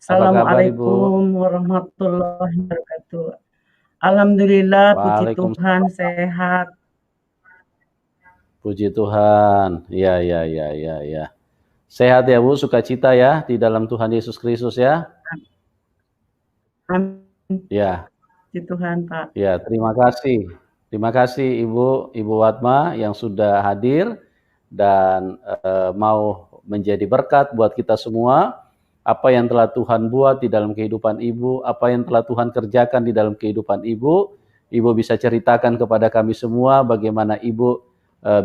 Apa kabar Ibu? Assalamualaikum warahmatullahi wabarakatuh. Alhamdulillah, puji Waalaikumsalam. Tuhan sehat. Puji Tuhan. Ya. Sehat ya Bu, sukacita ya di dalam Tuhan Yesus Kristus ya. Amin. Ya. Puji Tuhan, Pak. Ya, terima kasih. Terima kasih Ibu Watma yang sudah hadir dan mau menjadi berkat buat kita semua. Apa yang telah Tuhan buat di dalam kehidupan Ibu, apa yang telah Tuhan kerjakan di dalam kehidupan Ibu, Ibu bisa ceritakan kepada kami semua bagaimana Ibu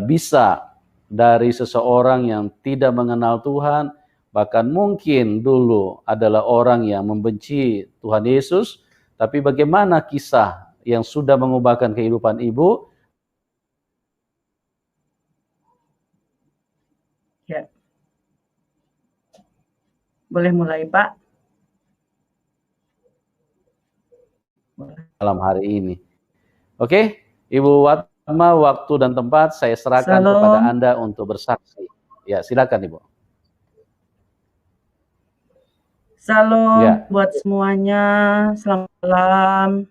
bisa dari seseorang yang tidak mengenal Tuhan, bahkan mungkin dulu adalah orang yang membenci Tuhan Yesus, tapi bagaimana kisah yang sudah mengubahkan kehidupan Ibu. Ya. Boleh mulai, Pak? Malam hari ini. Oke, Ibu Watma, waktu dan tempat saya serahkan kepada Anda untuk bersaksi. Ya, silakan Ibu. Salam buat semuanya, selamat malam.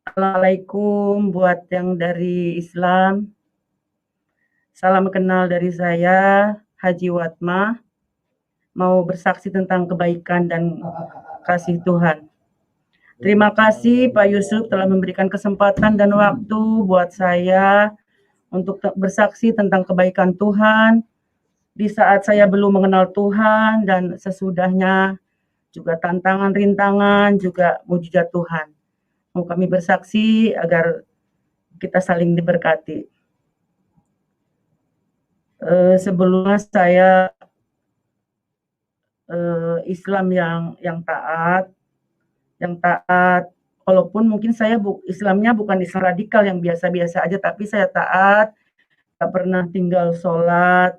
Assalamualaikum buat yang dari Islam. Salam kenal dari saya, Haji Watma. Mau bersaksi tentang kebaikan dan kasih Tuhan. Terima kasih Pak Yusuf telah memberikan kesempatan dan waktu buat saya untuk bersaksi tentang kebaikan Tuhan di saat saya belum mengenal Tuhan dan sesudahnya, juga tantangan, rintangan, juga mujizat Tuhan. Mau kami bersaksi agar kita saling diberkati. Sebelumnya saya Islam yang taat, walaupun mungkin saya Islamnya bukan Islam radikal yang biasa-biasa aja, tapi saya taat, gak pernah tinggal sholat.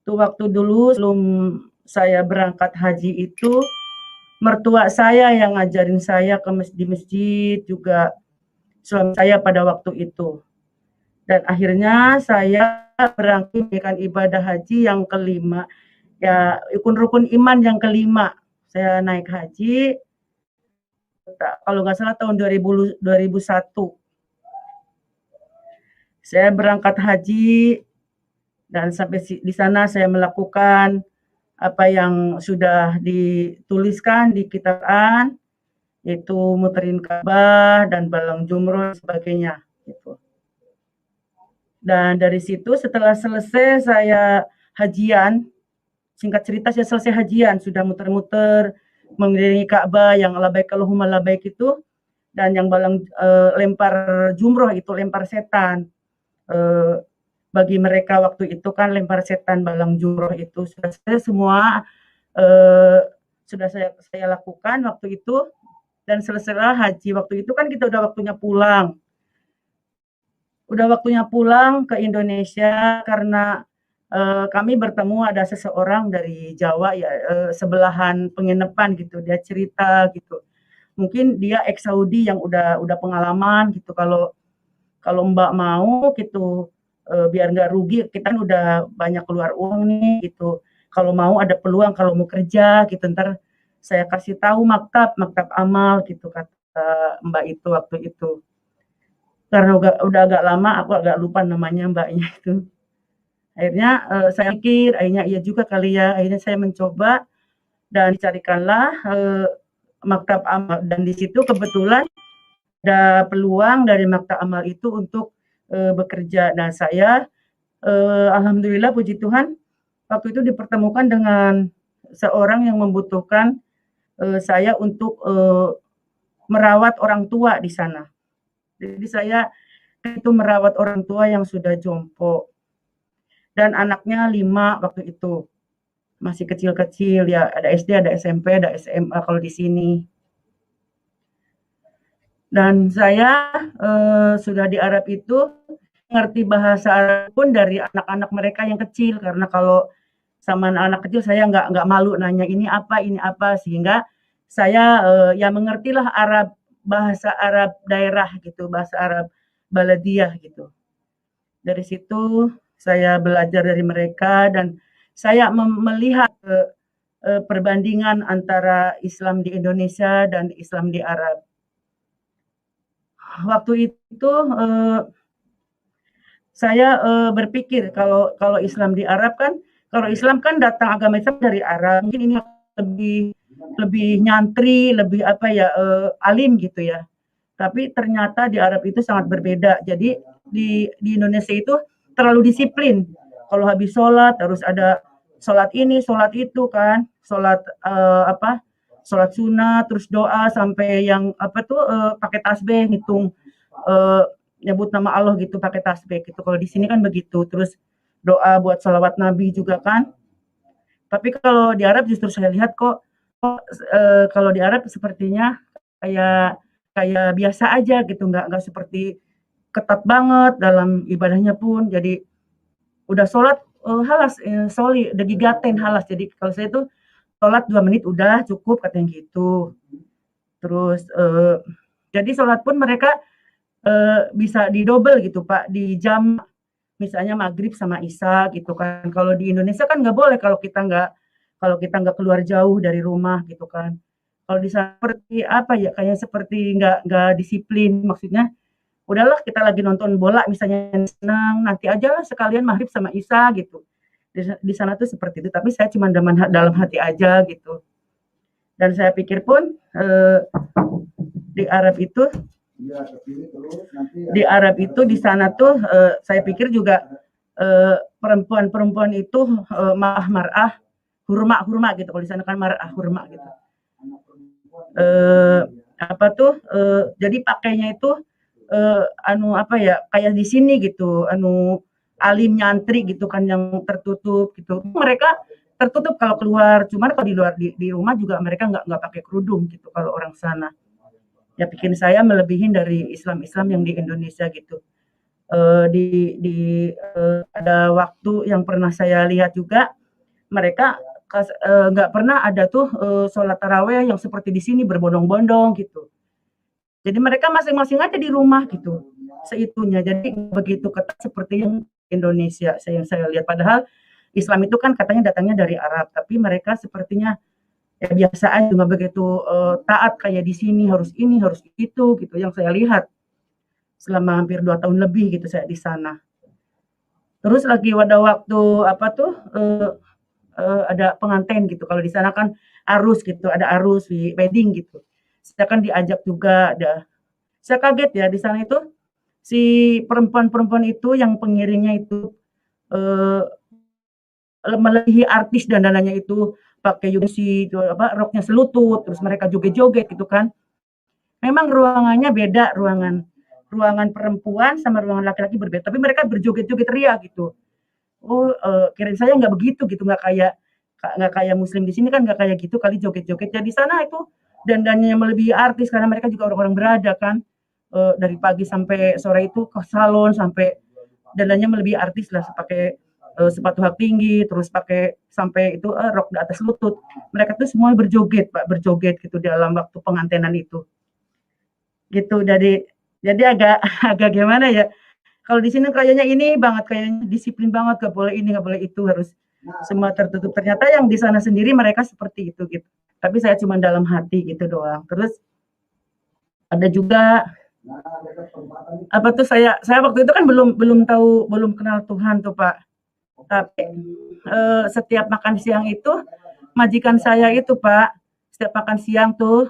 Tuh waktu dulu sebelum saya berangkat haji itu, mertua saya yang ngajarin saya di masjid, juga suami saya pada waktu itu. Dan akhirnya saya berangkat dengan ibadah haji yang kelima, ya rukun iman yang kelima. Saya naik haji, kalau nggak salah tahun 2001. Saya berangkat haji dan sampai di sana saya melakukan apa yang sudah dituliskan di kitab Quran, yaitu muterin Ka'bah dan balang jumroh dan sebagainya gitu. Dan dari situ setelah selesai saya hajian, singkat cerita saya selesai hajian, sudah muter-muter mengelilingi Ka'bah yang labaik Allahumma labaik itu, dan yang balang lempar jumroh itu lempar setan. Bagi mereka waktu itu kan lempar setan balang jumroh itu sudah saya semua sudah saya lakukan waktu itu, dan selesailah haji. Waktu itu kan kita udah waktunya pulang. Udah waktunya pulang ke Indonesia karena kami bertemu ada seseorang dari Jawa ya, sebelahan penginapan gitu. Dia cerita gitu. Mungkin dia ex Saudi yang udah pengalaman gitu. Kalau Mbak mau gitu, biar nggak rugi, kita kan udah banyak keluar uang nih gitu. Kalau mau ada peluang, kalau mau kerja gitu, ntar saya kasih tahu maktab amal gitu, kata Mbak itu waktu itu. Karena udah agak lama, aku agak lupa namanya Mbaknya itu. Akhirnya saya pikir, akhirnya iya juga kali ya. Akhirnya saya mencoba dan dicarikanlah maktab amal, dan di situ kebetulan ada peluang dari maktab amal itu untuk bekerja. Nah saya alhamdulillah puji Tuhan waktu itu dipertemukan dengan seorang yang membutuhkan saya untuk merawat orang tua di sana. Jadi saya itu merawat orang tua yang sudah jompo dan anaknya 5 waktu itu, masih kecil-kecil ya, ada SD, ada SMP, ada SMA kalau di sini. Dan saya sudah di Arab itu ngerti bahasa Arab pun dari anak-anak mereka yang kecil, karena kalau sama anak kecil saya nggak malu nanya ini apa, sehingga saya ya mengertilah bahasa Arab daerah gitu, bahasa Arab baladiyah gitu. Dari situ saya belajar dari mereka dan saya melihat perbandingan antara Islam di Indonesia dan Islam di Arab. Waktu itu saya berpikir kalau Islam di Arab kan, kalau Islam kan datang agama Islam dari Arab, mungkin ini lebih nyantri, lebih apa ya, alim gitu ya. Tapi ternyata di Arab itu sangat berbeda. Jadi di Indonesia itu terlalu disiplin. Kalau habis sholat harus ada sholat ini, sholat itu kan, sholat sholat sunat, terus doa sampai yang pakai tasbih, ngitung nyebut nama Allah gitu pakai tasbih gitu. Kalau di sini kan begitu. Terus doa buat sholawat Nabi juga kan. Tapi kalau di Arab justru saya lihat kok kalau di Arab sepertinya kayak biasa aja gitu, nggak seperti ketat banget dalam ibadahnya pun. Jadi udah sholat halas soli degigaten halas. Jadi kalau saya tuh sholat 2 menit udah cukup katanya gitu. Terus jadi sholat pun mereka bisa didobel gitu Pak, di jam misalnya maghrib sama isya gitu kan. Kalau di Indonesia kan nggak boleh kalau kita nggak keluar jauh dari rumah gitu kan. Kalau di sana seperti apa ya, kayak seperti nggak disiplin, maksudnya udahlah kita lagi nonton bola misalnya senang, nanti aja lah sekalian maghrib sama isya gitu. Di sana tuh seperti itu, tapi saya cuma dalam hati aja gitu. Dan saya pikir pun di Arab itu di sana tuh saya pikir juga perempuan itu mar'ah hurma gitu. Kalau di sana kan mar'ah hurma gitu. Jadi pakainya itu kayak di sini gitu, alim nyantri gitu kan, yang tertutup gitu. Mereka tertutup kalau keluar, cuman kalau di luar di rumah juga mereka nggak pakai kerudung gitu kalau orang sana. Ya bikin saya melebihin dari Islam yang di Indonesia gitu. Ada waktu yang pernah saya lihat juga, mereka nggak pernah ada tuh sholat taraweh yang seperti di sini berbondong-bondong gitu. Jadi mereka masing-masing aja di rumah gitu, seitunya. Jadi begitu ketat seperti yang Indonesia yang saya lihat. Padahal Islam itu kan katanya datangnya dari Arab, tapi mereka sepertinya ya biasa aja, nggak begitu taat kayak di sini, harus ini, harus itu gitu, yang saya lihat selama hampir 2 tahun lebih gitu saya di sana. Terus lagi ada waktu ada pengantin gitu, kalau di sana kan arus gitu, ada arus wedding gitu. Saya kan diajak juga, saya kaget ya di sana itu si perempuan-perempuan itu yang pengiringnya itu melebihi artis dandanannya itu, pakai roknya selutut, terus mereka joget-joget gitu kan. Memang ruangannya beda, ruangan perempuan sama ruangan laki-laki berbeda, tapi mereka berjoget-joget ria gitu. Kirain saya nggak begitu gitu, nggak kayak muslim di sini kan, nggak kayak gitu kali joget-joget. Ya di sana itu dandannya melebihi artis karena mereka juga orang-orang berada kan. Dari pagi sampai sore itu ke salon, sampai dandannya melebihi artis lah, pakai sepatu hak tinggi, terus pakai sampai itu rok di atas lutut. Mereka tuh semua berjoget Pak, berjoget gitu dalam waktu pengantinan itu. Gitu, jadi agak gimana ya, kalau di sini kayaknya ini banget, kayaknya disiplin banget, gak boleh ini, gak boleh itu, harus semua tertutup. Ternyata yang di sana sendiri mereka seperti itu gitu. Tapi saya cuma dalam hati gitu doang. Terus ada juga saya waktu itu kan belum kenal Tuhan tuh Pak. Tapi setiap makan siang itu majikan saya itu Pak, setiap makan siang tuh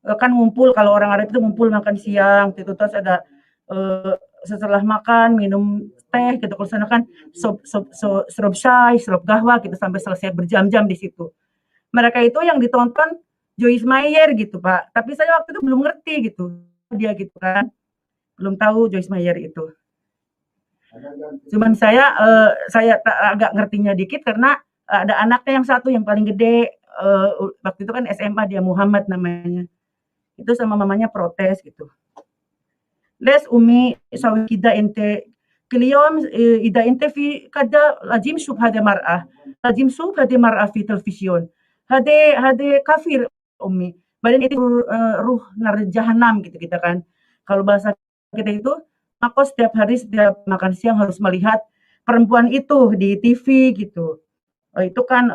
kan ngumpul, kalau orang Arab itu ngumpul makan siang gitu. Terus ada setelah makan minum teh gitu. Kalau sana kan sirup syai, sirup gahwa gitu, sampai selesai berjam-jam di situ. Mereka itu yang ditonton Joyce Meyer gitu Pak. Tapi saya waktu itu belum ngerti gitu dia gitu kan, belum tahu Joyce Meyer itu. Cuman saya agak ngertinya dikit karena ada anaknya yang satu yang paling gede, waktu itu kan SMA dia, Muhammad namanya. Itu sama mamanya protes gitu. Les Umi sawi kida ente اليوم إذا أنت في كذا لازم تشوف هذه مرأة، لازم تشوف هذه مرأة في تلفزيون، هذه kafir Umi. Badan itu ruh nar jahanam gitu kita kan. Kalau bahasa kita itu, aku setiap hari setiap makan siang harus melihat perempuan itu di TV gitu. itu kan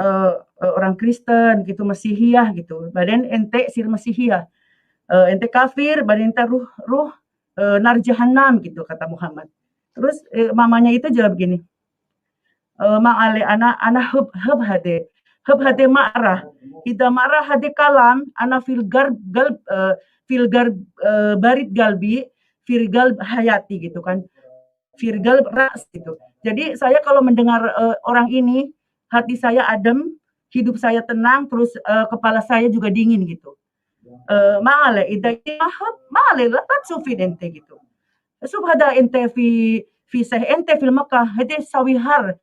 orang Kristen gitu, Mesihiyah gitu. Badan ente sir Mesihiyah. Ente kafir, badan ente ruh nar jahanam gitu kata Muhammad. Terus mamanya itu jawab gini, ma'ale ana hub hade marah. Ida marah hade kalam ana filgar barit galbi firgal hayati gitu kan. Virgal ras gitu. Jadi saya kalau mendengar orang ini, hati saya adem, hidup saya tenang, terus kepala saya juga dingin gitu. Male idai mahab, male la sufin ente gitu. Subhada ente fi seh ente fil Makkah, hede sawihar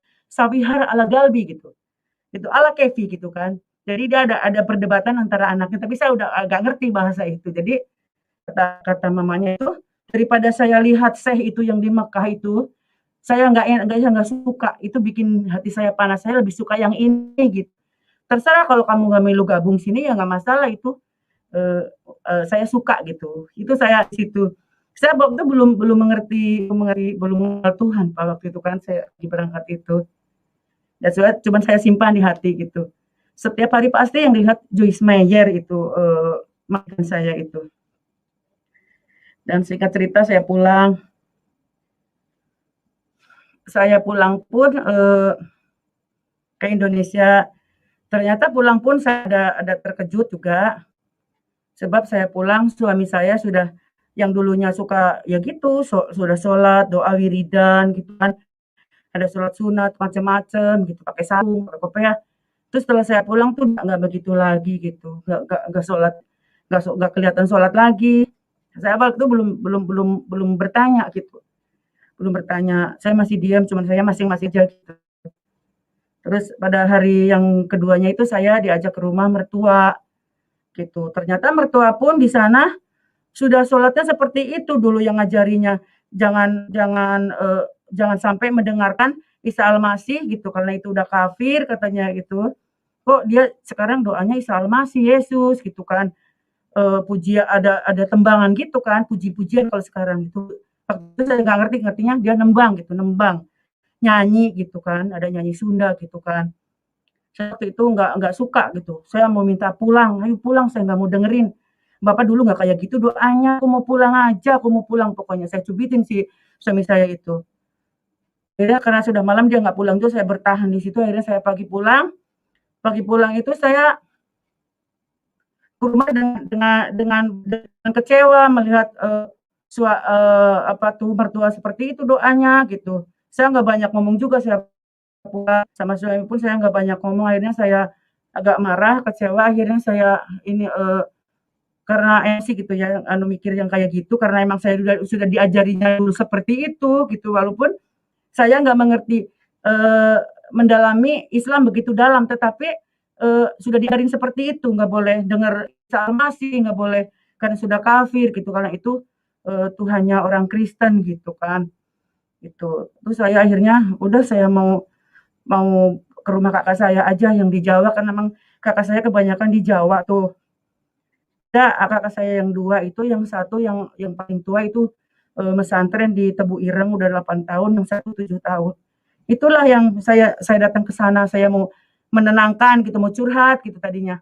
ala galbi gitu. Itu ala kefi gitu kan. Jadi dia ada perdebatan antara anaknya, tapi saya udah agak ngerti bahasa itu. Jadi kata mamanya itu, daripada saya lihat Syekh itu yang di Mekah itu, saya nggak suka, itu bikin hati saya panas, saya lebih suka yang ini gitu. Terserah kalau kamu nggak mau gabung sini ya nggak masalah itu, saya suka gitu. Itu saya di situ. Saya waktu itu belum mengerti belum mengenal Tuhan waktu itu kan saya di berangkat itu. Ya cuman saya simpan di hati gitu. Setiap hari pasti yang dilihat Joyce Meyer itu makan saya itu. Dan singkat cerita saya pulang pun ke Indonesia. Ternyata pulang pun saya ada terkejut juga. Sebab saya pulang suami saya sudah yang dulunya suka ya gitu, sudah sholat, doa wiridan gitu kan. Ada sholat sunat macam-macam gitu, pakai sarung, pakai kopiah. Terus setelah saya pulang tuh nggak begitu lagi gitu, nggak sholat, nggak kelihatan sholat lagi. Saya waktu itu belum bertanya gitu, belum bertanya. Saya masih diam, cuman saya masing-masing aja gitu. Terus pada hari yang keduanya itu saya diajak ke rumah mertua gitu. Ternyata mertua pun di sana sudah sholatnya seperti itu dulu yang ngajarinya. Jangan sampai mendengarkan Isa Al-Masih gitu karena itu udah kafir katanya gitu. Kok dia sekarang doanya Isa Al-Masih Yesus gitu kan. Pujian ada tembangan gitu kan, puji-pujian kalau sekarang itu. Waktu itu saya nggak ngertinya dia nembang gitu, nyanyi gitu kan, ada nyanyi Sunda gitu kan. Saya waktu itu nggak suka gitu. Saya mau minta pulang, ayo pulang, saya nggak mau dengerin. Bapak dulu nggak kayak gitu doanya, aku mau pulang aja, aku mau pulang pokoknya. Saya cubitin si suami saya itu. Akhirnya karena sudah malam dia nggak pulang tuh saya bertahan di situ. Akhirnya saya pagi pulang. Pagi pulang itu saya ke rumah dengan kecewa melihat mertua seperti itu doanya gitu. Saya nggak banyak ngomong juga, saya pulang sama suami pun saya nggak banyak ngomong. Akhirnya saya agak marah, kecewa. Akhirnya saya ini karena emosi gitu ya, mikir yang kayak gitu karena emang saya sudah diajarinya dulu seperti itu gitu. Walaupun saya nggak mengerti mendalami Islam begitu dalam, tetapi sudah diajarin seperti itu, nggak boleh dengar Isa Al-Masih, nggak boleh karena sudah kafir gitu, karena itu Tuhannya orang Kristen gitu kan. Gitu. Terus saya akhirnya udah saya mau ke rumah kakak saya aja yang di Jawa kan memang kakak saya kebanyakan di Jawa tuh. Ada kakak saya yang 2 itu, yang satu yang paling tua itu mesantren di Tebu Ireng udah 8 tahun, yang satu 7 tahun. Itulah yang saya datang ke sana, saya mau menenangkan gitu, mau curhat gitu tadinya.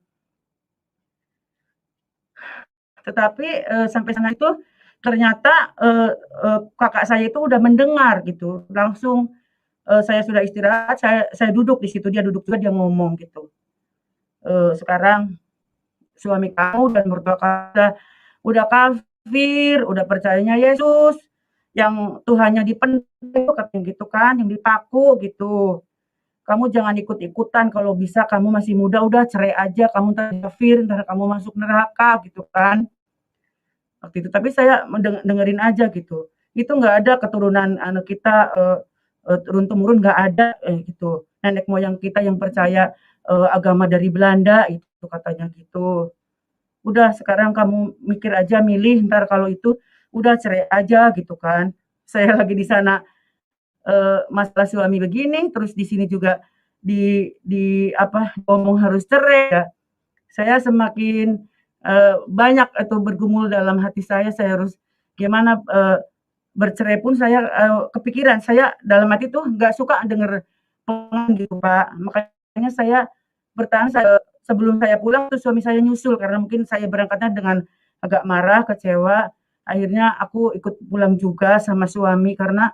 Tetapi sampai sana itu ternyata kakak saya itu udah mendengar gitu, langsung saya sudah istirahat, saya duduk di situ, dia duduk juga, dia ngomong gitu. Sekarang suami kamu dan mertua kamu udah kafir, udah percayanya Yesus, yang Tuhannya dipendem katanya gitu kan, yang dipaku gitu. Kamu jangan ikut-ikutan, kalau bisa kamu masih muda udah cerai aja, kamu kafir, ntar kamu masuk neraka gitu kan. Waktu itu tapi saya dengerin aja gitu. Itu nggak ada keturunan kita turun temurun nggak ada gitu. Nenek moyang kita yang percaya agama dari Belanda itu katanya gitu. Udah sekarang kamu mikir aja milih, ntar kalau itu udah cerai aja gitu kan. Saya lagi di sana masalah suami begini, terus di sini juga ngomong harus cerai ya. Saya semakin banyak itu bergumul dalam hati saya harus gimana bercerai pun saya kepikiran, saya dalam hati tuh nggak suka denger gitu Pak. Makanya akhirnya saya bertahan, sebelum saya pulang tuh suami saya nyusul karena mungkin saya berangkatnya dengan agak marah, kecewa. Akhirnya aku ikut pulang juga sama suami karena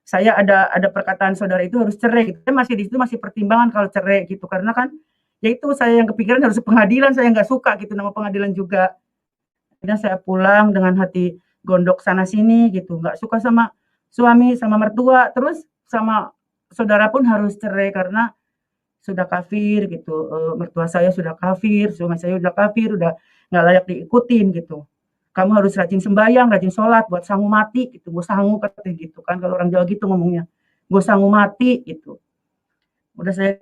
saya ada perkataan saudara itu harus cerai gitu. Saya masih di situ masih pertimbangan kalau cerai gitu karena kan ya itu saya yang kepikiran harus pengadilan, saya nggak suka gitu nama pengadilan juga. Akhirnya saya pulang dengan hati gondok sana sini gitu, nggak suka sama suami, sama mertua, terus sama saudara pun harus cerai karena sudah kafir gitu, mertua saya sudah kafir, suami saya udah kafir, udah nggak layak diikutin gitu. Kamu harus rajin sembahyang, rajin sholat buat sangu mati gitu, gue sangu katanya gitu kan, kalau orang Jawa gitu ngomongnya, gue sangu mati gitu. Udah saya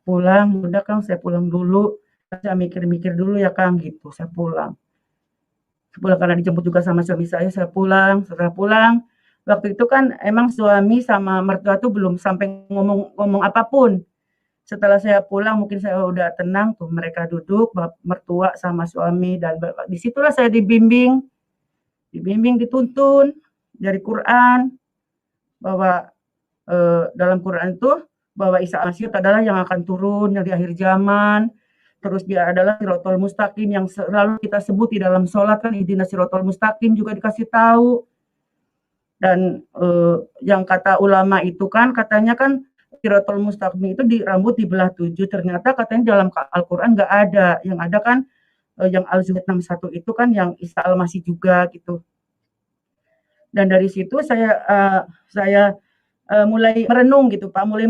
pulang, udah Kang saya pulang dulu, saya mikir-mikir dulu ya Kang gitu, saya pulang. Pulang karena dijemput juga sama suami saya pulang. Setelah pulang, waktu itu kan emang suami sama mertua tuh belum sampai ngomong apapun. Setelah saya pulang mungkin saya udah tenang tuh mereka duduk, mertua sama suami dan di situlah saya dibimbing, dituntun dari Quran bahwa dalam Quran itu bahwa Isa Al-Masih adalah yang akan turun di akhir zaman. Terus dia adalah sirotol mustaqim yang selalu kita sebut di dalam sholat kan, ihdinas sirotol mustaqim juga dikasih tahu. Dan yang kata ulama itu kan katanya kan sirotol mustaqim itu di rambut dibelah 7. Ternyata katanya dalam Al-Quran nggak ada. Yang ada kan yang Al-Zuhud 61 itu kan yang Isa Al-Masih juga gitu. Dan dari situ saya mulai merenung gitu Pak, mulai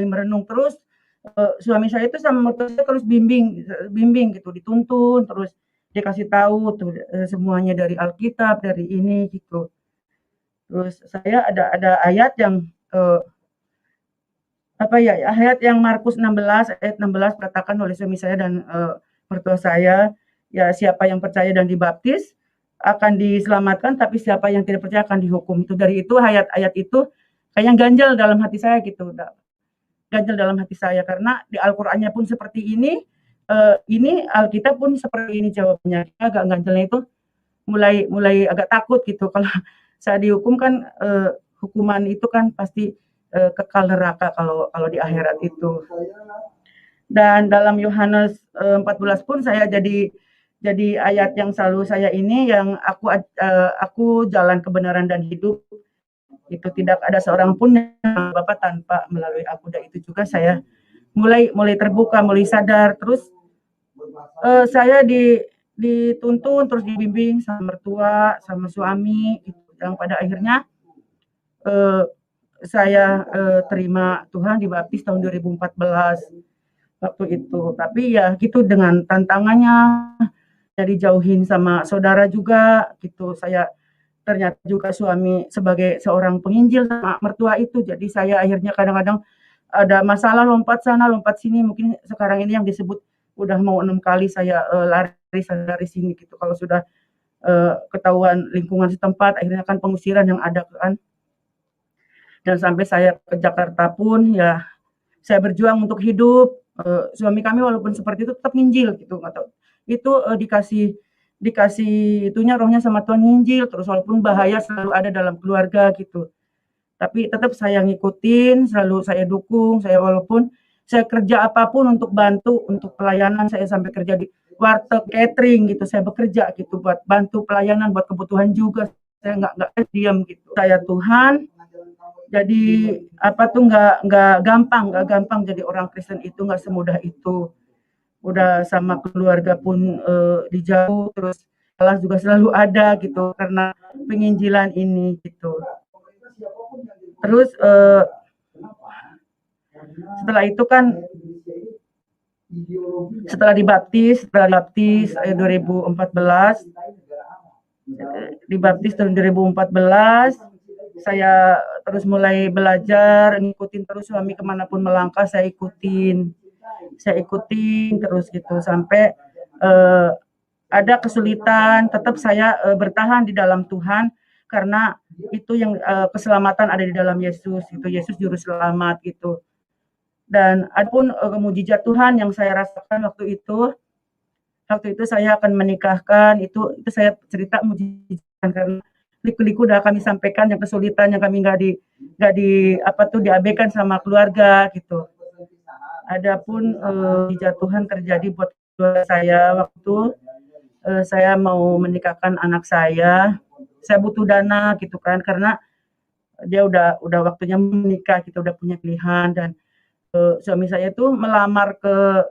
merenung terus. Suami saya itu sama mertua saya terus bimbing gitu, dituntun, terus dikasih tahu tuh semuanya dari Alkitab, dari ini gitu. Terus saya ada ayat yang ayat yang Markus 16 ayat 16 katakan oleh suami saya dan mertua saya, ya siapa yang percaya dan dibaptis akan diselamatkan, tapi siapa yang tidak percaya akan dihukum. Itu dari itu ayat-ayat itu kayak ganjel dalam hati saya gitu. Ganjel dalam hati saya karena di Al-Qur'annya pun seperti ini Alkitab pun seperti ini jawabannya. Agak ganjelnya itu mulai agak takut gitu kalau saya dihukum kan hukuman itu kan pasti kekal neraka kalau di akhirat itu. Dan dalam Yohanes 14 pun saya jadi ayat yang selalu saya ini yang aku jalan kebenaran dan hidup. Itu tidak ada seorang pun yang Bapa tanpa melalui aku. Dan itu juga saya mulai terbuka, mulai sadar. Terus saya dituntun, terus dibimbing sama mertua, sama suami, gitu. Yang pada akhirnya saya terima Tuhan, dibaptis tahun 2014 waktu itu. Tapi ya gitu dengan tantangannya, dijauhin sama saudara juga gitu. Saya ternyata juga suami sebagai seorang penginjil sama mertua itu. Jadi saya akhirnya kadang-kadang ada masalah lompat sana, lompat sini. Mungkin sekarang ini yang disebut udah mau 6 kali saya lari sini gitu. Kalau sudah ketahuan lingkungan setempat, akhirnya kan pengusiran yang ada kan. Dan sampai saya ke Jakarta pun ya saya berjuang untuk hidup. Suami kami walaupun seperti itu tetap nginjil gitu. Atau itu dikasih itunya rohnya sama Tuhan nginjil terus walaupun bahaya selalu ada dalam keluarga gitu. Tapi tetap saya ngikutin, selalu saya dukung, saya walaupun saya kerja apapun untuk bantu, untuk pelayanan, saya sampai kerja di warteg catering gitu, saya bekerja gitu buat bantu pelayanan, buat kebutuhan juga, saya nggak diam gitu. Saya Tuhan, jadi apa tuh nggak gampang jadi orang Kristen itu nggak semudah itu. Udah sama keluarga pun dijauh, terus Allah juga selalu ada gitu karena penginjilan ini gitu. Terus setelah itu kan setelah dibaptis 2014 dibaptis tahun 2014 saya terus mulai belajar ngikutin terus suami kemanapun melangkah saya ikutin terus gitu sampai ada kesulitan tetap saya bertahan di dalam Tuhan karena itu yang keselamatan ada di dalam Yesus itu Yesus juru selamat gitu. Dan adapun mujizat Tuhan yang saya rasakan waktu itu saya akan menikahkan itu saya cerita mujizat karena liku-liku udah kami sampaikan yang kesulitan yang kami nggak diabaikan sama keluarga gitu. Adapun jatuhan terjadi buat keluarga saya waktu saya mau menikahkan anak saya butuh dana gitu kan, karena dia udah waktunya menikah, kita udah punya pilihan. Dan suami saya tuh melamar ke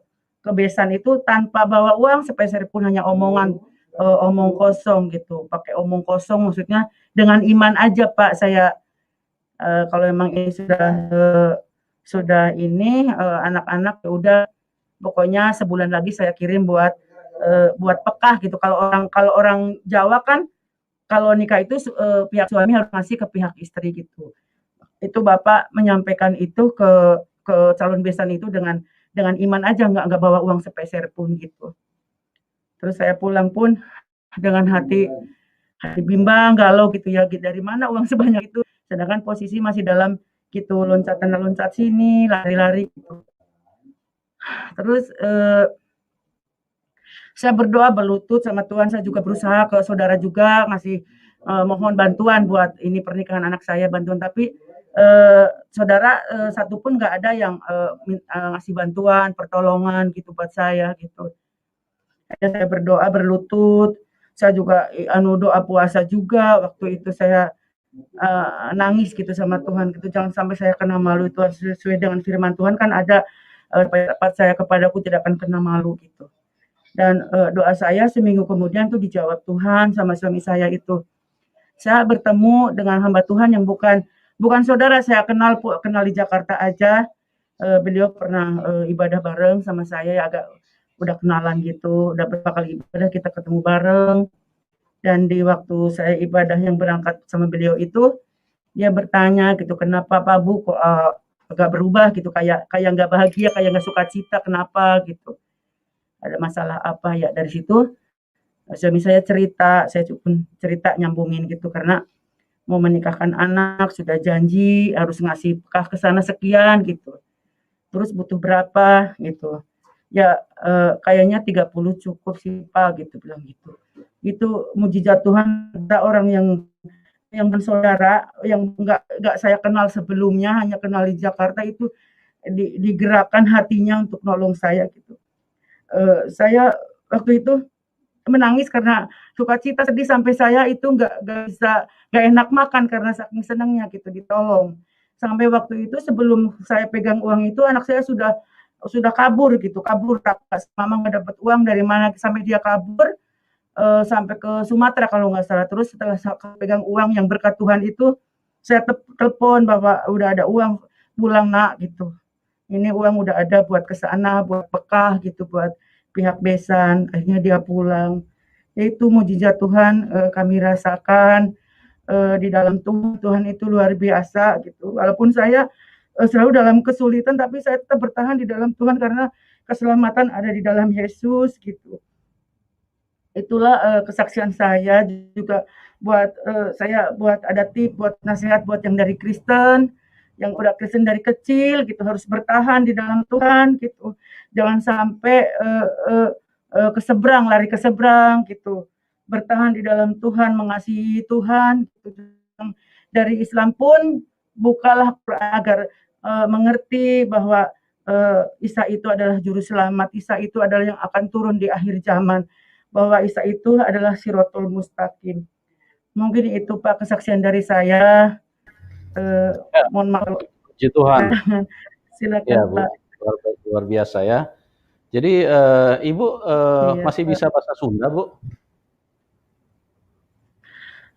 besan itu tanpa bawa uang sepeser pun, hanya omongan, omong kosong gitu, pakai omong kosong, maksudnya dengan iman aja Pak saya, kalau memang ini sudah ini, anak-anak ya udah pokoknya sebulan lagi saya kirim buat pekah gitu. Kalau orang Jawa kan kalau nikah itu pihak suami harus ngasih ke pihak istri gitu. Itu Bapak menyampaikan itu ke calon besan itu dengan iman aja, nggak bawa uang sepeser pun gitu. Terus saya pulang pun dengan hati bimbang, galau gitu ya, dari mana uang sebanyak itu, sedangkan posisi masih dalam gitu, loncat sana loncat sini, lari-lari gitu. Terus saya berdoa berlutut sama Tuhan, saya juga berusaha ke saudara juga ngasih mohon bantuan buat ini pernikahan anak saya, bantuan, tapi saudara satu pun nggak ada yang ngasih bantuan, pertolongan gitu buat saya gitu. Saya berdoa berlutut, saya juga doa puasa juga, waktu itu saya nangis gitu sama Tuhan gitu, jangan sampai saya kena malu. Itu sesuai dengan firman Tuhan kan ada, pendapat saya kepadaku tidak akan kena malu gitu. Dan doa saya seminggu kemudian tuh dijawab Tuhan sama suami saya itu. Saya bertemu dengan hamba Tuhan yang bukan saudara saya kenal di Jakarta aja. Beliau pernah ibadah bareng sama saya, ya agak udah kenalan gitu, udah berapa kali ibadah kita ketemu bareng. Dan di waktu saya ibadah yang berangkat sama beliau itu, dia bertanya gitu, "Kenapa Pak Bu kok agak berubah gitu, kayak nggak bahagia, kayak nggak sukacita, kenapa?" gitu. Ada masalah apa ya? Dari situ suami saya cerita, saya pun cerita nyambungin gitu, karena mau menikahkan anak, sudah janji harus ngasih bekah ke sana sekian gitu. Terus butuh berapa gitu. Ya kayaknya 30 cukup sih Pak gitu, bilang gitu. Itu mujizat Tuhan, ada orang yang bersaudara yang nggak saya kenal sebelumnya, hanya kenal di Jakarta, itu digerakkan hatinya untuk nolong saya gitu. Saya waktu itu menangis karena sukacita, sedih sampai saya itu nggak enak makan karena saking senangnya gitu ditolong. Sampai waktu itu sebelum saya pegang uang itu, anak saya sudah kabur gitu, kabur, tak mama nggak dapat uang dari mana, sampai dia kabur sampai ke Sumatera kalau nggak salah. Terus setelah saya pegang uang yang berkat Tuhan itu, saya telepon bahwa udah ada uang, pulang nak gitu. Ini uang udah ada buat ke sana, buat bekah gitu, buat pihak besan. Akhirnya dia pulang. Itu mujizat Tuhan kami rasakan di dalam tubuh Tuhan itu luar biasa gitu. Walaupun saya selalu dalam kesulitan, tapi saya tetap bertahan di dalam Tuhan karena keselamatan ada di dalam Yesus gitu. Itulah kesaksian saya juga buat saya, buat ada tips, buat nasihat buat yang dari Kristen, yang udah Kristen dari kecil gitu, harus bertahan di dalam Tuhan gitu. Jangan sampai lari ke seberang gitu. Bertahan di dalam Tuhan, mengasihi Tuhan gitu. Dari Islam pun bukalah agar mengerti bahwa Isa itu adalah juru selamat, Isa itu adalah yang akan turun di akhir zaman, bahwa Isa itu adalah Siratul Mustaqim. Mungkin itu Pak kesaksian dari saya. Ya, Mohon maaf. puji Tuhan. Silakan Ya, Bu, Pak. luar biasa ya. Jadi Ibu Iya, masih Pak. bisa bahasa Sunda, Bu?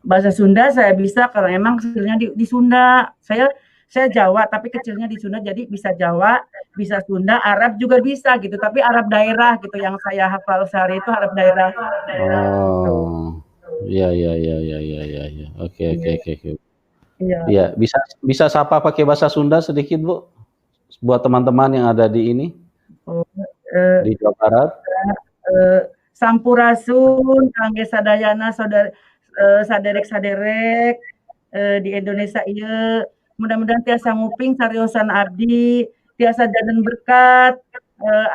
Bahasa Sunda saya bisa karena emang kecilnya di Sunda. Saya Jawa tapi kecilnya di Sunda, jadi bisa Jawa, bisa Sunda, Arab juga bisa gitu. Tapi Arab daerah gitu, yang saya hafal sehari itu Arab daerah. Gitu. Oh, iya iya iya iya iya iya. Ya. Oke oke Iya. oke oke. Iya. Iya, bisa sapa pakai bahasa Sunda sedikit, Bu? Buat teman-teman yang ada di ini, Oh, eh, di Jawa Barat. Sampurasun kangge sadayana saderek-saderek di Indonesia ieu, mudah-mudahan tiasa nguping cariosan abdi, tiasa jaden berkat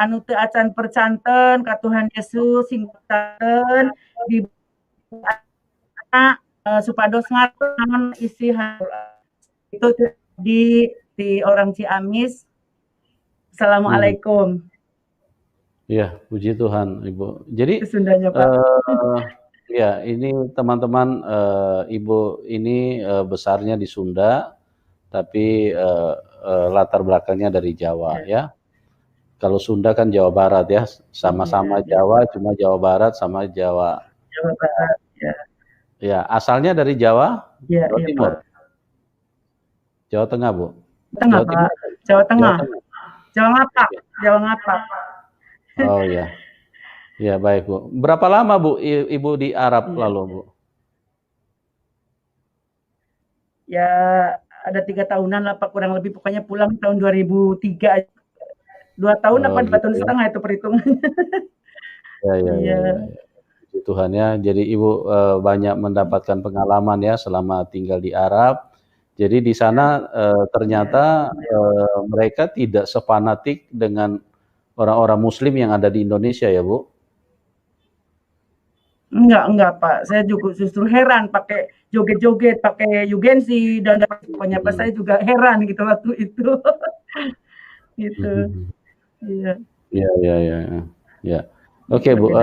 anu teu acan percanten ka Tuhan Yesus sing betakeun di supados ngaran isi itu di orang Ciamis. Assalamualaikum. Ya, puji Tuhan, Ibu. Jadi, Itu Sundanya, Pak. ya, ini teman-teman, Ibu ini besarnya di Sunda, tapi latar belakangnya dari Jawa, ya. Kalau Sunda kan Jawa Barat ya, sama-sama Jawa, cuma Jawa Barat sama Jawa. Jawa Barat, ya. Ya, asalnya dari Jawa, Ya, Jawa iya, Timur, Pak. Jawa Tengah, Bu. Tengah, Jawa Pak. Timur, Jawa Tengah. Jawa Tengah. Jawa Ngapak, Jawa Ngapak. Oh ya, ya baik Bu. Berapa lama Bu Ibu di Arab lalu Bu? Ya ada 3 tahunan lah Pak, kurang lebih, pokoknya pulang tahun 2003. 2 tahun apa 2 tahun setengah itu perhitungannya. Ya. Puji Tuhan ya. Jadi Ibu banyak mendapatkan pengalaman ya selama tinggal di Arab. Jadi di sana ternyata mereka tidak sefanatik dengan orang-orang Muslim yang ada di Indonesia ya Bu? Enggak Pak. Saya juga justru heran pakai joget-joget, pakai Yugensi dan pokoknya pas saya juga heran gitu waktu itu. Gitu. Iya. Ya. Oke Bu.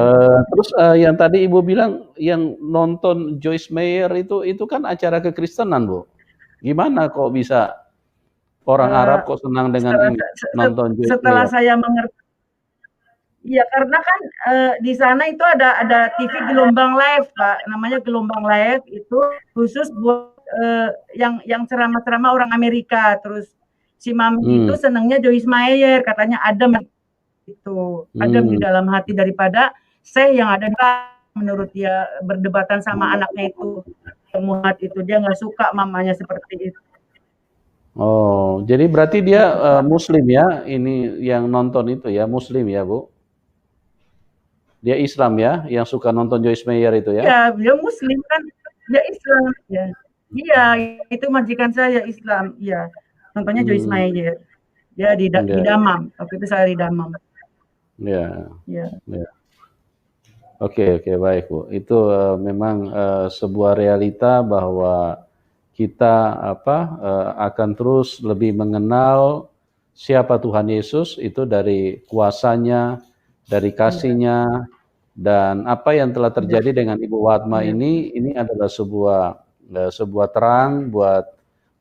Terus yang tadi Ibu bilang yang nonton Joyce Meyer itu kan acara kekristenan Bu. Gimana kok bisa orang Arab kok senang dengan ini nonton Joyce Meyer? Setelah saya mengerti, iya karena kan di sana itu ada TV gelombang live Pak, namanya gelombang live itu khusus buat yang ceramah-ceramah orang Amerika. Terus si Mami itu senangnya Joyce Meyer, katanya adem itu, adem di dalam hati daripada saya yang ada menurut dia berdebatan sama anaknya itu, muhat itu dia nggak suka mamanya seperti itu. Oh, jadi berarti dia Muslim ya, ini yang nonton itu ya, Muslim ya Bu? Dia Islam ya, yang suka nonton Joyce Meyer itu ya? Iya, dia Muslim kan, dia Islam ya. Iya, itu majikan saya Islam, iya. Nontonnya Joyce Meyer. Dia di Damam, waktu itu saya di Damam. Ya. Oke, baik Bu. Itu memang sebuah realita bahwa kita akan terus lebih mengenal siapa Tuhan Yesus itu dari kuasanya, dari kasihnya, dan apa yang telah terjadi dengan Ibu Watma ini adalah sebuah terang buat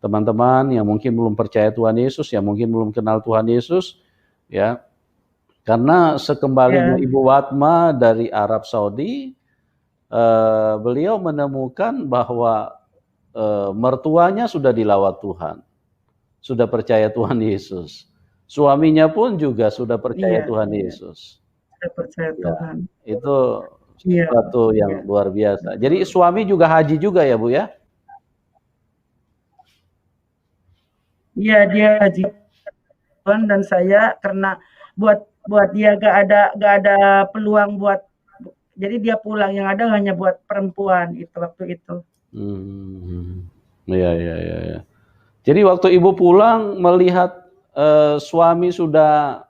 teman-teman yang mungkin belum percaya Tuhan Yesus, yang mungkin belum kenal Tuhan Yesus, ya. Karena sekembalinya Ibu Watma dari Arab Saudi, beliau menemukan bahwa mertuanya sudah dilawat Tuhan, sudah percaya Tuhan Yesus. Suaminya pun juga sudah percaya Tuhan Yesus. Sudah percaya Tuhan. Itu sesuatu yang luar biasa. Jadi suami juga haji juga ya Bu ya? Iya, dia haji. Dan saya karena buat dia gak ada peluang buat, jadi dia pulang, yang ada hanya buat perempuan itu waktu itu. Iya. Jadi waktu Ibu pulang melihat suami sudah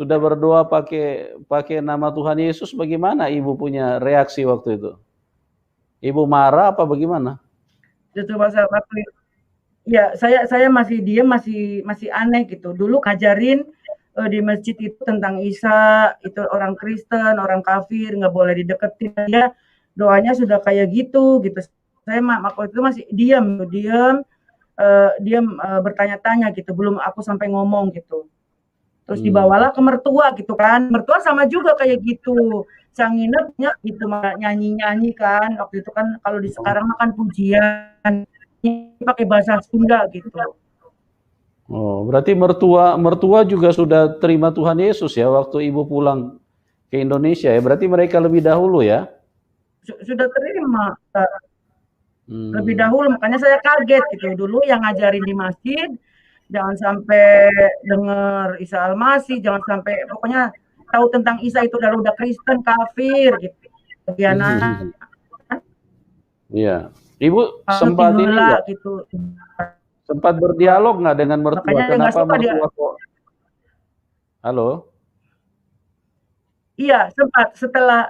berdoa pakai nama Tuhan Yesus, bagaimana Ibu punya reaksi waktu itu? Ibu marah apa bagaimana? Justru waktu itu, ya saya masih diam, masih aneh gitu. Dulu ngajarin di masjid itu tentang Isa, itu orang Kristen, orang kafir, nggak boleh dideketin. Dia doanya sudah kayak gitu. Saya waktu itu masih diam, bertanya-tanya gitu. Belum aku sampai ngomong gitu. Terus dibawalah ke mertua gitu kan. Mertua sama juga kayak gitu. Sang nginepnya gitu, nyanyi-nyanyi kan. Waktu itu kan kalau di sekarang makan pujian, pakai bahasa Sunda gitu. Oh, berarti mertua juga sudah terima Tuhan Yesus ya waktu Ibu pulang ke Indonesia ya. Berarti mereka lebih dahulu ya? Sudah terima. Lebih dahulu, makanya saya kaget gitu. Dulu yang ngajarin di masjid, jangan sampai dengar Isa Al-Masih, jangan sampai pokoknya tahu tentang Isa itu udah Kristen, kafir gitu. Iya. Ibu sempat ini enggak? Gitu. Sempat berdialog nggak dengan mertua? Makanya kenapa mertua kok? Halo? Iya, sempat.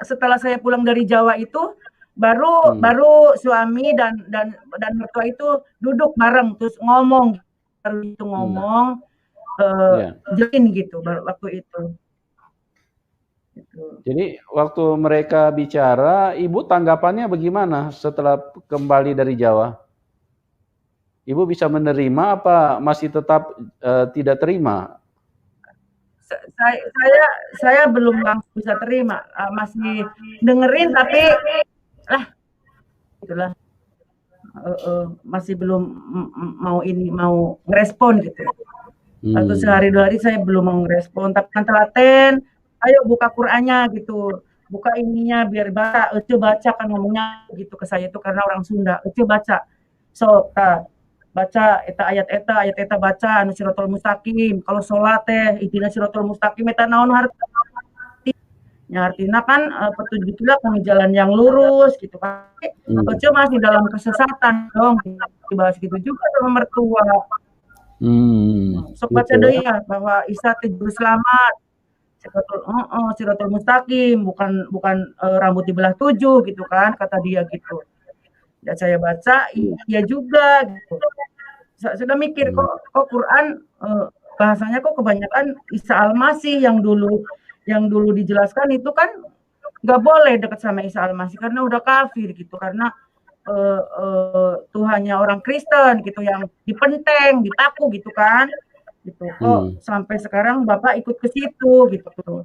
Setelah saya pulang dari Jawa itu baru suami dan mertua itu duduk bareng terus ngomong. Iya. jelasin gitu waktu itu. Gitu. Jadi waktu mereka bicara, Ibu tanggapannya bagaimana setelah kembali dari Jawa? Ibu bisa menerima apa masih tetap tidak terima? Saya belum langsung bisa terima, masih dengerin tapi lah itulah masih belum mau ngerespon gitu. Atau sehari 2 hari saya belum mau ngerespon, tapi kan telaten, ayo buka Qur'annya gitu, buka ininya biar baca, ece baca kan ngomongnya gitu ke saya itu karena orang Sunda, ece baca. So, baca ayat eta baca anu siratal mustaqim, kalau sholat teh ihdinas siratal mustaqim eta naon harti nya artina kan petunjuk kita kami jalan yang lurus gitu kan. Ece masih dalam kesesatan dong, dibahas gitu juga sama mertua. Sok baca gitu deui ya. ya bahwa Isa teh juru selamat. Siratal mustaqim bukan rambut dibelah 7 gitu kan kata dia gitu. Dan saya baca iya juga gitu. Sudah mikir kok Quran bahasanya kok kebanyakan Isa Al-Masih yang dulu dijelaskan itu kan nggak boleh dekat sama Isa Al-Masih karena udah kafir gitu karena Tuhannya orang Kristen gitu yang dipenteng, dipaku gitu kan. Gitu. Kok sampai sekarang Bapak ikut ke situ gitu.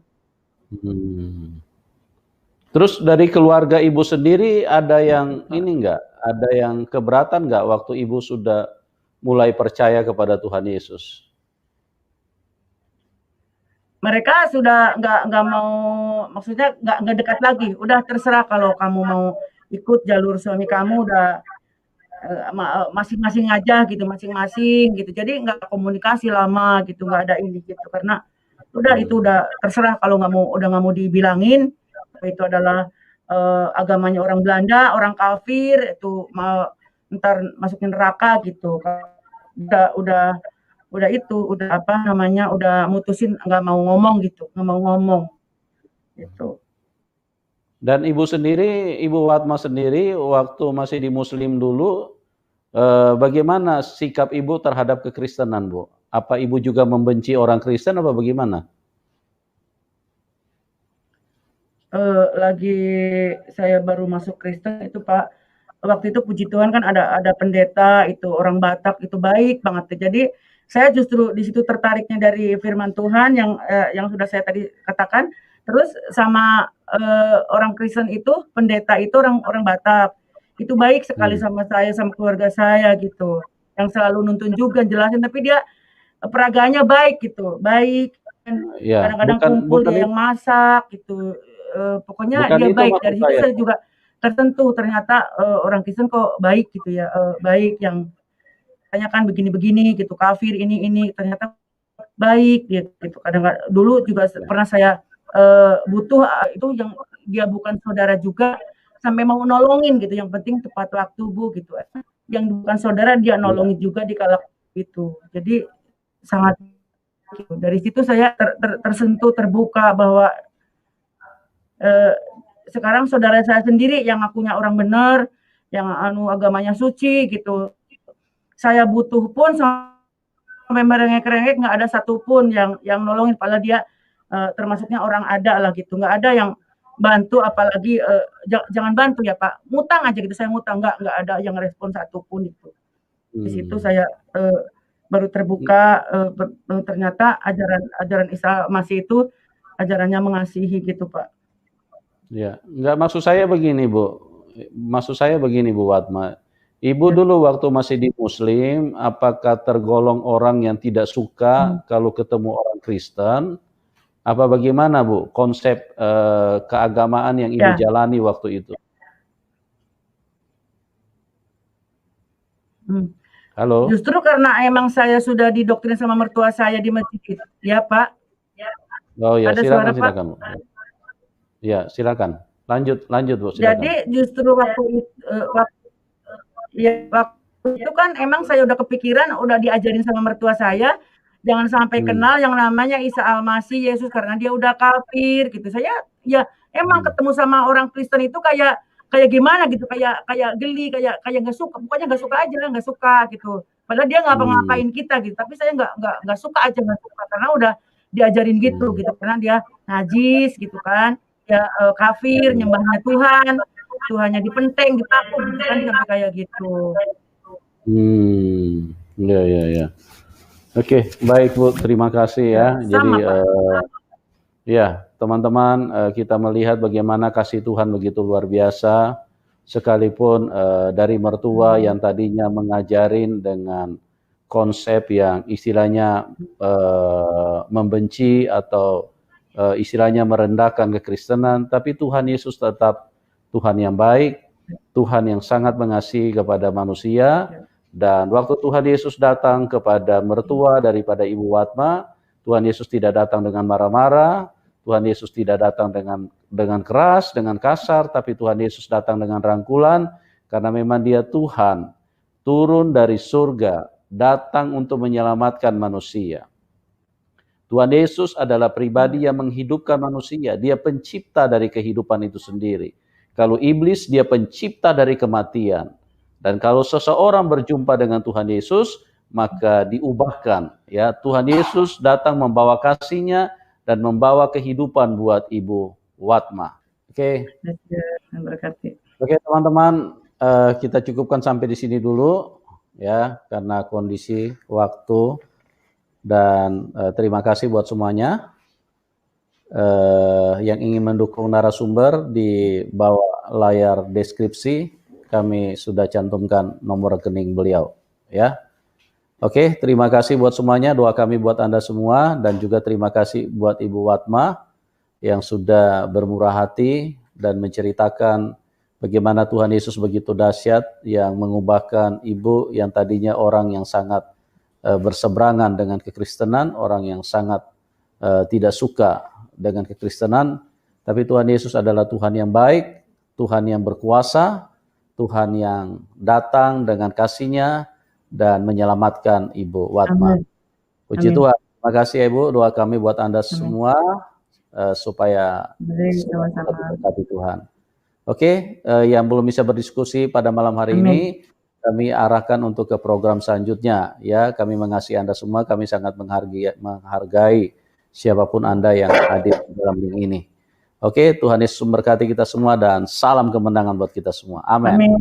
Terus dari keluarga Ibu sendiri ada yang ini enggak? Ada yang keberatan enggak waktu Ibu sudah mulai percaya kepada Tuhan Yesus? Mereka sudah nggak mau, maksudnya nggak dekat lagi. Udah terserah kalau kamu mau ikut jalur suami kamu udah masing-masing aja gitu, masing-masing gitu. Jadi nggak komunikasi lama gitu, nggak ada ini gitu karena udah itu udah terserah kalau udah nggak mau dibilangin itu adalah agamanya orang Belanda, orang kafir itu mau ntar masukin neraka gitu. Udah itu udah apa namanya udah mutusin nggak mau ngomong gitu, nggak mau ngomong gitu. Dan Ibu sendiri, Ibu Watma sendiri waktu masih di Muslim dulu, bagaimana sikap Ibu terhadap kekristenan, Bu? Apa Ibu juga membenci orang Kristen apa bagaimana? Lagi saya baru masuk Kristen itu Pak, waktu itu puji Tuhan kan ada pendeta itu orang Batak itu baik banget. Jadi saya justru di situ tertariknya dari firman Tuhan yang sudah saya tadi katakan. Terus sama orang Kristen itu pendeta itu orang Batak itu baik sekali sama saya sama keluarga saya gitu. Yang selalu nuntun juga jelasin tapi dia peraganya baik gitu, baik. Ya, Kadang-kadang kumpul dia yang masak gitu. Pokoknya dia baik. Dari situ saya juga tersentuh ternyata orang Kristen kok baik gitu ya, baik yang tanya kan begini-begini gitu, kafir ini ternyata baik gitu. Kadang-kadang dulu juga pernah saya butuh itu yang dia bukan saudara juga sampai mau nolongin gitu, yang penting tepat waktu Bu gitu. Yang bukan saudara dia nolongin juga di kala itu. Jadi sangat gitu. Dari situ saya tersentuh terbuka bahwa sekarang saudara saya sendiri yang ngakunya orang benar, yang agamanya suci gitu. Saya butuh pun sampai merengek-rengek nggak ada satupun yang nolongin, padahal dia termasuknya orang ada lah gitu, nggak ada yang bantu apalagi jangan bantu ya Pak, ngutang aja gitu saya ngutang nggak ada yang respon satupun itu. Di situ saya baru terbuka ternyata ajaran Isa Masih itu ajarannya mengasihi gitu Pak. Ya, enggak maksud saya begini Bu. Maksud saya begini Bu Watma. Ibu dulu waktu masih di Muslim, apakah tergolong orang yang tidak suka kalau ketemu orang Kristen? Apa bagaimana Bu konsep keagamaan yang Ibu jalani waktu itu? Halo. Justru karena emang saya sudah didoktrin sama mertua saya di masjid. Ya Pak. Oh ya, ada silakan, suara silakan Bu. Ya, silakan. Lanjut Bu, silakan. Jadi justru waktu itu kan emang saya udah kepikiran, udah diajarin sama mertua saya, jangan sampai kenal yang namanya Isa Al-Masih, Yesus karena dia udah kafir gitu. Saya ya emang ketemu sama orang Kristen itu kayak gimana gitu, kayak geli, kayak nggak suka, pokoknya nggak suka aja, nggak suka gitu. Padahal dia nggak Hmm. ngapain kita gitu, tapi saya nggak suka aja, nggak suka karena udah diajarin gitu karena dia najis gitu kan, dia kafir, nyembahnya Tuhan, Tuhannya dipenteng, dipaku gitu kan, sampai kayak gitu. Ya, ya, ya. Oke, baik Bu, terima kasih ya. Jadi Sama Pak. ya teman-teman, kita melihat bagaimana kasih Tuhan begitu luar biasa, sekalipun dari mertua yang tadinya mengajarin dengan konsep yang istilahnya membenci atau istilahnya merendahkan kekristenan, tapi Tuhan Yesus tetap Tuhan yang baik, Tuhan yang sangat mengasihi kepada manusia. Dan waktu Tuhan Yesus datang kepada mertua daripada Ibu Watma, Tuhan Yesus tidak datang dengan marah-marah, Tuhan Yesus tidak datang dengan keras, dengan kasar, tapi Tuhan Yesus datang dengan rangkulan, karena memang Dia Tuhan, turun dari surga, datang untuk menyelamatkan manusia. Tuhan Yesus adalah pribadi yang menghidupkan manusia, Dia pencipta dari kehidupan itu sendiri. Kalau iblis, dia pencipta dari kematian. Dan kalau seseorang berjumpa dengan Tuhan Yesus, maka diubahkan. Ya, Tuhan Yesus datang membawa kasih-Nya dan membawa kehidupan buat Ibu Watma. Oke. Oke, teman-teman, kita cukupkan sampai di sini dulu ya, karena kondisi waktu. Dan terima kasih buat semuanya. Yang ingin mendukung narasumber, di bawah layar deskripsi kami sudah cantumkan nomor rekening beliau ya. Oke, terima kasih buat semuanya, doa kami buat Anda semua, dan juga terima kasih buat Ibu Watma yang sudah bermurah hati dan menceritakan bagaimana Tuhan Yesus begitu dahsyat yang mengubahkan Ibu yang tadinya orang yang sangat berseberangan dengan kekristenan, orang yang sangat tidak suka dengan kekristenan, tapi Tuhan Yesus adalah Tuhan yang baik, Tuhan yang berkuasa, Tuhan yang datang dengan kasih-Nya dan menyelamatkan Ibu Watma. Puji Tuhan. Terima kasih ya Ibu, doa kami buat Anda semua supaya diberkati Tuhan. Oke, yang belum bisa berdiskusi pada malam hari ini, kami arahkan untuk ke program selanjutnya ya. Kami mengasihi Anda semua, kami sangat menghargai siapapun Anda yang hadir dalam link ini. Oke, Tuhan Yesus memberkati kita semua dan salam kemenangan buat kita semua. Amin.